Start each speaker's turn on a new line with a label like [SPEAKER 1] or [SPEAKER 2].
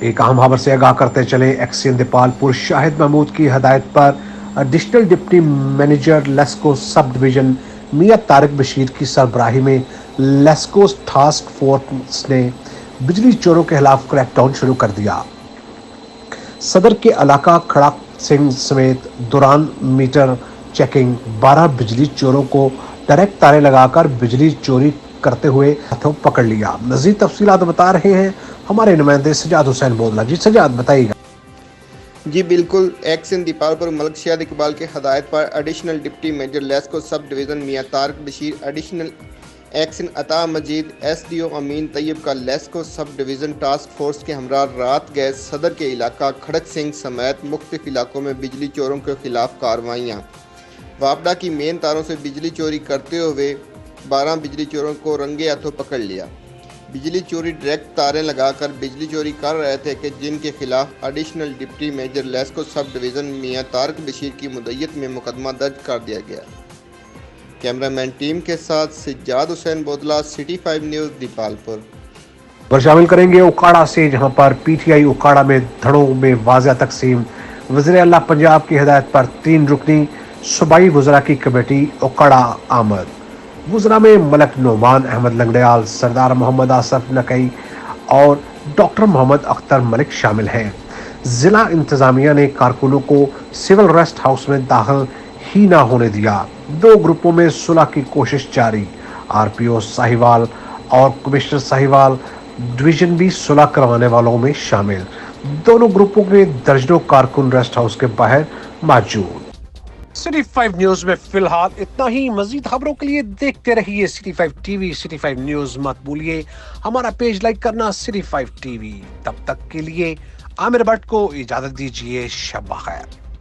[SPEAKER 1] ایک اہم خبر سے آگاہ کرتے چلے ایکسین دیپالپور شاہد محمود کی ہدایت پر additional deputy manager LESCO sub division Mian Tariq Bashir کی سربراہی میں لیسکو ٹاسک فورس نے بجلی چوروں کے خلاف کریک ڈاؤن شروع کر دیا۔ صدر کے علاقہ کھڑک سنگھ سمیت دوران میٹر چیکنگ 12 بجلی چوروں کو ڈائریکٹ تارے لگا کر بجلی چوری کرتے ہوئے ہاتھوں پکڑ لیا۔ مزید تفصیلات بتا رہے ہیں ہمارے نمائندے سجاد حسین بودلہ۔ جی سجاد بتائیے گا۔
[SPEAKER 2] جی بالکل، ایکسن دیپالپور ملک شہد اقبال کے ہدایت پر additional deputy major LESCO sub division Mian Tariq Bashir, additional action عطا مجید، ایس ڈی او امین طیب کا LESCO sub division task force کے ہمراہ رات گئے صدر کے علاقہ کھڑک سنگھ سمیت مختلف علاقوں میں بجلی چوروں کے خلاف کارروائیاں۔ وابڈا کی مین تاروں سے بجلی چوری کرتے ہوئے 12 بجلی چوروں کو رنگے ہاتھوں پکڑ لیا۔ بجلی چوری ڈائریکٹ تاریں لگا کر بجلی چوری کر رہے تھے کہ جن کے خلاف additional deputy major LESCO sub division Mian Tariq Bashir کی مدعیت میں مقدمہ درج کر دیا گیا۔ کیمرہ مین ٹیم کے ساتھ سجاد حسین بودلہ، سٹی 5 نیوز، دیپالپور۔
[SPEAKER 1] پر شامل کریں گے اوکاڑا سے، جہاں پر پی ٹی آئی اوکاڑا میں دھڑوں میں واضح تقسیم۔ وزیر اعلیٰ پنجاب کی ہدایت پر 3 رکنی صوبائی وزراء کی کمیٹی اوکاڑا آمد۔ وزراء میں ملک نعمان احمد لنگڑیال، سردار محمد آصف نقوی اور ڈاکٹر محمد اختر ملک شامل ہیں۔ ضلع انتظامیہ نے کارکنوں کو سول ریسٹ ہاؤس میں داخل ہی نہ ہونے دیا۔ 2 گروپوں میں صلح کی کوشش جاری۔ آر پی او ساہیوال اور کمشنر ساہیوال ڈویژن بھی صلح کروانے والوں میں شامل۔ دونوں گروپوں کے درجنوں کارکن ریسٹ ہاؤس کے باہر موجود۔ سٹی 5 نیوز میں فی الحال اتنا ہی۔ مزید خبروں کے لیے دیکھتے رہیے city 5 T V, city 5 news. مت بھولیے ہمارا پیج لائک کرنا، سٹی 5 ٹی وی۔ تب تک کے لیے عامر بٹ کو اجازت دیجیے۔ شب بخیر۔